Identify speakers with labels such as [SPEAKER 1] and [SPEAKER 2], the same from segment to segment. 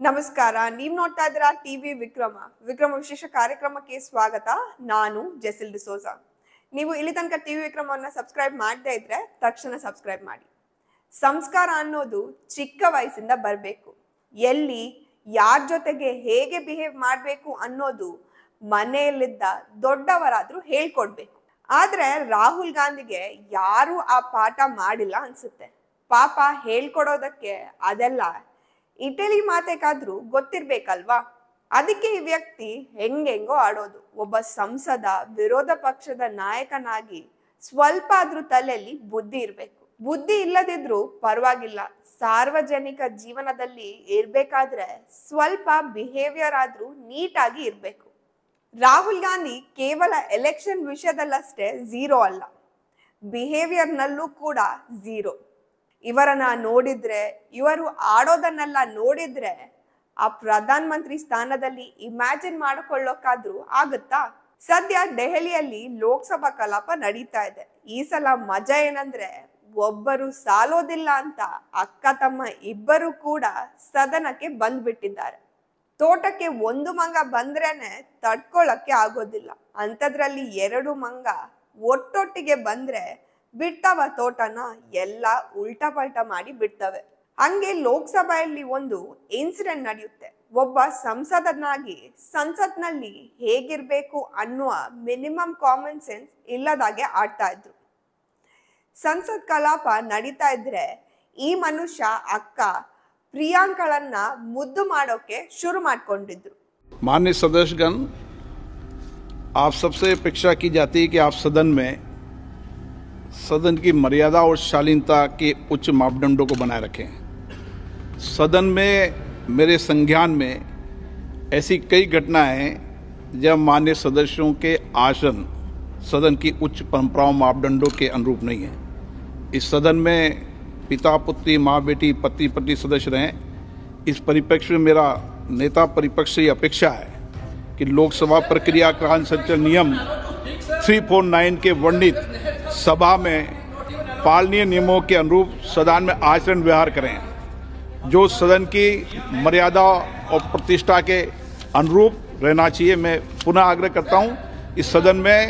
[SPEAKER 1] ನಮಸ್ಕಾರ. ನೀವು ನೋಡ್ತಾ ಇದ್ದೀರಾ ಟಿವಿ ವಿಕ್ರಮ ವಿಶೇಷ ಕಾರ್ಯಕ್ರಮಕ್ಕೆ ಸ್ವಾಗತ. ನಾನು ಜೆಸಿಲ್ ಡಿಸೋಜಾ. ನೀವು ಇಲ್ಲಿ ತನಕ ಟಿವಿ ವಿಕ್ರಮವನ್ನ ಸಬ್ಸ್ಕ್ರೈಬ್ ಮಾಡದೇ ಇದ್ರೆ ತಕ್ಷಣ ಸಬ್ಸ್ಕ್ರೈಬ್ ಮಾಡಿ. ಸಂಸ್ಕಾರ ಅನ್ನೋದು ಚಿಕ್ಕ ವಯಸ್ಸಿಂದ ಬರಬೇಕು. ಎಲ್ಲಿ ಯಾರ ಜೊತೆಗೆ ಹೇಗೆ ಬಿಹೇವ್ ಮಾಡಬೇಕು ಅನ್ನೋದು ಮನೆಯಲ್ಲಿದ್ದ ದೊಡ್ಡವರಾದ್ರೂ ಹೇಳ್ಕೊಡ್ಬೇಕು. ಆದ್ರೆ ರಾಹುಲ್ ಗಾಂಧಿಗೆ ಯಾರು ಆ ಪಾಠ ಮಾಡಿಲ್ಲ ಅನ್ಸುತ್ತೆ. ಪಾಪ ಹೇಳ್ಕೊಡೋದಕ್ಕೆ ಅದೆಲ್ಲ ಇಟಲಿ ಮಾತೆಗಾದ್ರೂ ಗೊತ್ತಿರ್ಬೇಕಲ್ವಾ. ಅದಕ್ಕೆ ಈ ವ್ಯಕ್ತಿ ಹೆಂಗೆಂಗೋ ಆಡೋದು. ಒಬ್ಬ ಸಂಸದ ವಿರೋಧ ಪಕ್ಷದ ನಾಯಕನಾಗಿ ಸ್ವಲ್ಪ ಆದ್ರೂ ತಲೆಯಲ್ಲಿ ಬುದ್ಧಿ ಇರ್ಬೇಕು. ಬುದ್ಧಿ ಇಲ್ಲದಿದ್ರು ಪರವಾಗಿಲ್ಲ, ಸಾರ್ವಜನಿಕ ಜೀವನದಲ್ಲಿ ಇರ್ಬೇಕಾದ್ರೆ ಸ್ವಲ್ಪ ಬಿಹೇವಿಯರ್ ಆದ್ರೂ ನೀಟಾಗಿ ಇರ್ಬೇಕು. ರಾಹುಲ್ ಗಾಂಧಿ ಕೇವಲ ಎಲೆಕ್ಷನ್ ವಿಷಯದಲ್ಲಷ್ಟೇ ಝೀರೋ ಅಲ್ಲ, ಬಿಹೇವಿಯರ್ನಲ್ಲೂ ಕೂಡ ಝೀರೋ. ಇವರನ್ನ ನೋಡಿದ್ರೆ, ಇವರು ಆಡೋದನ್ನೆಲ್ಲ ನೋಡಿದ್ರೆ ಆ ಪ್ರಧಾನ ಮಂತ್ರಿ ಸ್ಥಾನದಲ್ಲಿ ಇಮ್ಯಾಜಿನ್ ಮಾಡಿಕೊಳ್ಳೋಕಾದ್ರೂ ಆಗುತ್ತಾ? ಸದ್ಯ ದೆಹಲಿಯಲ್ಲಿ ಲೋಕಸಭಾ ಕಲಾಪ ನಡೀತಾ ಇದೆ. ಈ ಸಲ ಮಜಾ ಏನಂದ್ರೆ ಒಬ್ಬರು ಸಾಲೋದಿಲ್ಲ ಅಂತ ಅಕ್ಕ ತಮ್ಮ ಇಬ್ಬರು ಕೂಡ ಸದನಕ್ಕೆ ಬಂದ್ಬಿಟ್ಟಿದ್ದಾರೆ. ತೋಟಕ್ಕೆ ಒಂದು ಮಂಗ ಬಂದ್ರೇನೆ ತಡ್ಕೊಳ್ಳಕ್ಕೆ ಆಗೋದಿಲ್ಲ, ಅಂಥದ್ರಲ್ಲಿ ಎರಡು ಮಂಗ ಒಟ್ಟೊಟ್ಟಿಗೆ ಬಂದ್ರೆ ಬಿಡ್ತಾವ ತೋಟನ ಎಲ್ಲ ಉಲ್ಟಾ ಪಲ್ಟಾ ಮಾಡಿ ಬಿಡ್ತವೆ. ಹಂಗೆ ಲೋಕಸಭೆಯಲ್ಲಿ ಒಂದು ಇನ್ಸಿಡೆಂಟ್ ನಡೆಯುತ್ತೆ. ಒಬ್ಬ ಸಂಸದನಾಗಿ ಸಂಸತ್ನಲ್ಲಿ ಹೇಗಿರ್ಬೇಕು ಅನ್ನುವ ಮಿನಿಮಮ್ ಕಾಮನ್ ಸೆನ್ಸ್ ಇಲ್ಲದಾಗೆ ಆಡ್ತಾ ಇದ್ರು. ಸಂಸತ್ ಕಲಾಪ ನಡೀತಾ ಇದ್ರೆ ಈ ಮನುಷ್ಯ ಅಕ್ಕ ಪ್ರಿಯಾಂಕಳನ್ನ ಮುದ್ದು ಮಾಡೋಕೆ ಶುರು ಮಾಡ್ಕೊಂಡಿದ್ರು.
[SPEAKER 2] माननीय सदस्यगण, आप सबसे अपेक्षा की जाती है कि आप सदन की मर्यादा और शालीनता के उच्च मापदंडों को बनाए रखें। सदन में मेरे संज्ञान में ऐसी कई घटनाएं हैं जब माननीय सदस्यों के आसन सदन की उच्च परंपराओं मापदंडों के अनुरूप नहीं है। इस सदन में पिता पुत्री, माँ बेटी, पति पत्नी सदस्य रहें। इस परिप्रेक्ष्य में मेरा नेता परिपक्ष से अपेक्षा है कि लोकसभा प्रक्रिया का संचालन नियम 349 के वर्णित सभा में पालनीय नियमों के अनुरूप सदन में आचरण व्यवहार करें, जो सदन की मर्यादा और प्रतिष्ठा के अनुरूप रहना चाहिए। मैं पुनः आग्रह करता हूं, इस सदन में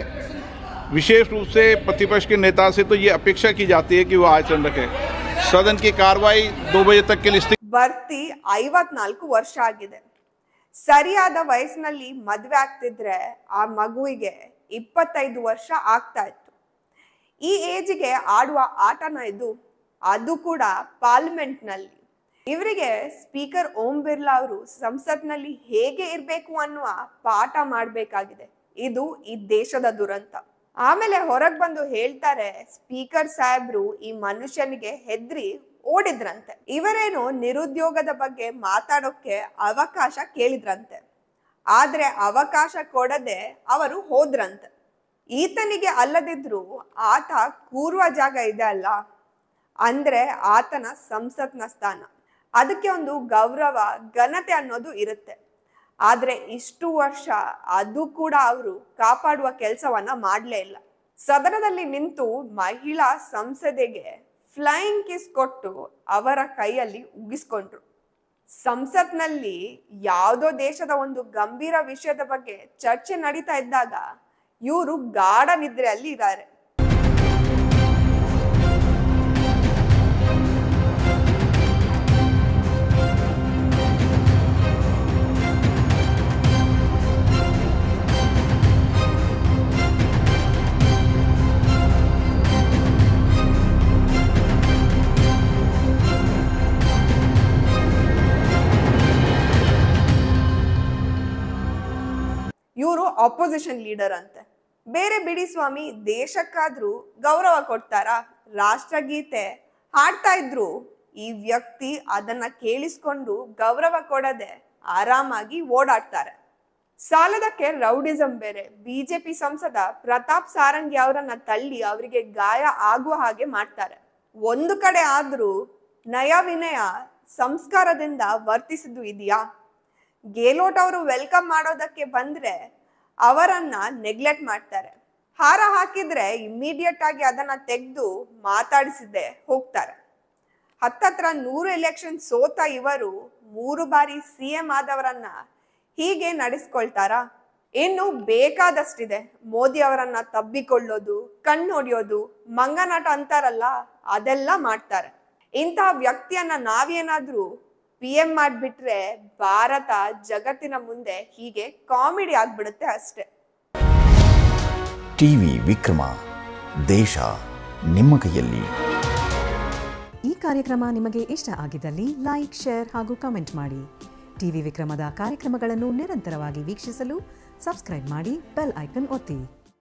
[SPEAKER 2] विशेष रूप से प्रतिपक्ष के नेता से तो ये अपेक्षा की जाती है कि वो आचरण रखें। सदन की कार्रवाई 2 बजे तक के लिए
[SPEAKER 1] ಬರ್ತಿ 54 ವರ್ಷ ಆಗಿದೆ. ಸರಿಯಾದ ವಯಸ್ಸಿನಲ್ಲಿ ಮದುವೆ ಆಗ್ತಿದ್ರೆ ಆ ಮಗುವಿಗೆ 25 ವರ್ಷ ಆಗ್ತಾ ಇತ್ತು. ಈ ಏಜ್ಗೆ ಆಡುವ ಆಟನ ಇದು, ಅದು ಕೂಡ ಪಾರ್ಲಿಮೆಂಟ್ ನಲ್ಲಿ. ಇವರಿಗೆ ಸ್ಪೀಕರ್ ಓಂ ಬಿರ್ಲಾ ಅವರು ಸಂಸತ್ನಲ್ಲಿ ಹೇಗೆ ಇರ್ಬೇಕು ಅನ್ನುವ ಪಾಠ ಮಾಡ್ಬೇಕಾಗಿದೆ. ಇದು ಈ ದೇಶದ ದುರಂತ. ಆಮೇಲೆ ಹೊರಗ್ ಬಂದು ಹೇಳ್ತಾರೆ ಸ್ಪೀಕರ್ ಸಾಹೇಬ್ರು ಈ ಮನುಷ್ಯನಿಗೆ ಹೆದ್ರಿ ಓಡಿದ್ರಂತೆ. ಇವರೇನು ನಿರುದ್ಯೋಗದ ಬಗ್ಗೆ ಮಾತಾಡೋಕೆ ಅವಕಾಶ ಕೇಳಿದ್ರಂತೆ, ಆದ್ರೆ ಅವಕಾಶ ಕೊಡದೆ ಅವರು ಹೋದ್ರಂತೆ. ಈತನಿಗೆ ಅಲ್ಲದಿದ್ರು ಆತ ಕೂರುವ ಜಾಗ ಇದೆ ಅಲ್ಲ, ಅಂದ್ರೆ ಆತನ ಸಂಸತ್ನ ಸ್ಥಾನ, ಅದಕ್ಕೆ ಒಂದು ಗೌರವ ಘನತೆ ಅನ್ನೋದು ಇರುತ್ತೆ. ಆದ್ರೆ ಇಷ್ಟು ವರ್ಷ ಅದು ಕೂಡ ಅವರು ಕಾಪಾಡುವ ಕೆಲಸವನ್ನ ಮಾಡ್ಲೇ ಇಲ್ಲ. ಸದನದಲ್ಲಿ ನಿಂತು ಮಹಿಳಾ ಸಂಸದೆಗೆ ಫ್ಲೈಯಿಂಗ್ ಕಿಸ್ ಕೊಟ್ಟು ಅವರ ಕೈಯಲ್ಲಿ ಉಗಿಸ್ಕೊಂಡ್ರು. ಸಂಸತ್ನಲ್ಲಿ ಯಾವುದೋ ದೇಶದ ಒಂದು ಗಂಭೀರ ವಿಷಯದ ಬಗ್ಗೆ ಚರ್ಚೆ ನಡೀತಾ ಇದ್ದಾಗ ಇವರು ಗಾಢ ನಿದ್ರೆಯಲ್ಲಿ ಇದ್ದಾರೆ. ಇವರು ಆಪೋಸಿಷನ್ ಲೀಡರ್ ಅಂತೆ. ಬೇರೆ ಬಿಡಿ ಸ್ವಾಮಿ, ದೇಶಕ್ಕಾದ್ರೂ ಗೌರವ ಕೊಡ್ತಾರಾ? ರಾಷ್ಟ್ರಗೀತೆ ಹಾಡ್ತಾ ಇದ್ರು ಈ ವ್ಯಕ್ತಿ ಅದನ್ನ ಕೇಳಿಸ್ಕೊಂಡು ಗೌರವ ಕೊಡದೆ ಆರಾಮಾಗಿ ಓಡಾಡ್ತಾರೆ. ಸಾಲದಕ್ಕೆ ರೌಡಿಸಂ ಬೇರೆ. ಬಿಜೆಪಿ ಸಂಸದ ಪ್ರತಾಪ್ ಸಾರಂಗಿ ಅವರನ್ನ ತಳ್ಳಿ ಅವರಿಗೆ ಗಾಯ ಆಗುವ ಹಾಗೆ ಮಾಡ್ತಾರೆ. ಒಂದು ಕಡೆ ಆದ್ರೂ ನಯ ವಿನಯ ಸಂಸ್ಕಾರದಿಂದ ವರ್ತಿಸಿದ್ದು ಇದೆಯಾ? ಗೆಹ್ಲೋಟ್ ಅವರು ವೆಲ್ಕಮ್ ಮಾಡೋದಕ್ಕೆ ಬಂದ್ರೆ ಅವರನ್ನ ನೆಗ್ಲೆಕ್ಟ್ ಮಾಡ್ತಾರೆ. ಹಾರ ಹಾಕಿದ್ರೆ ಇಮಿಡಿಯೇಟ್ ಆಗಿ ಅದನ್ನ ತೆಗೆದು ಮಾತಾಡಿಸಿದೆ ಹೋಗ್ತಾರೆ. ಹತ್ತತ್ರ 100 ಎಲೆಕ್ಷನ್ ಸೋತ ಇವರು 3 ಬಾರಿ CM ಆದವರನ್ನ ಹೀಗೆ ನಡೆಸ್ಕೊಳ್ತಾರಾ? ಇನ್ನು ಬೇಕಾದಷ್ಟಿದೆ. ಮೋದಿ ಅವರನ್ನ ತಬ್ಬಿಕೊಳ್ಳೋದು, ಕಣ್ಣೊಡಿಯೋದು, ಮಂಗನಾಟ ಅಂತಾರಲ್ಲ, ಅದೆಲ್ಲ ಮಾಡ್ತಾರೆ. ಇಂತಹ ವ್ಯಕ್ತಿಯನ್ನ ನಾವೇನಾದ್ರೂ PM ಮಾಡ್ಬಿಟ್ರೆ ಭಾರತ ಜಗತ್ತಿನ ಮುಂದೆ ಹೀಗೆ ಕಾಮಿಡಿ ಆಗ್ಬಿಡುತ್ತೆ ಅಷ್ಟೇ.
[SPEAKER 3] ಟಿವಿ ವಿಕ್ರಮ, ದೇಶ ನಿಮ್ಮ ಕೈಯಲ್ಲಿ.
[SPEAKER 4] ಈ ಕಾರ್ಯಕ್ರಮ ನಿಮಗೆ ಇಷ್ಟ ಆಗಿದ್ದಲ್ಲಿ ಲೈಕ್, ಶೇರ್ ಹಾಗೂ ಕಮೆಂಟ್ ಮಾಡಿ. ಟಿವಿ ವಿಕ್ರಮದ ಕಾರ್ಯಕ್ರಮಗಳನ್ನು ನಿರಂತರವಾಗಿ ವೀಕ್ಷಿಸಲು ಸಬ್ಸ್ಕ್ರೈಬ್ ಮಾಡಿ, ಬೆಲ್ ಐಕನ್ ಒತ್ತಿ.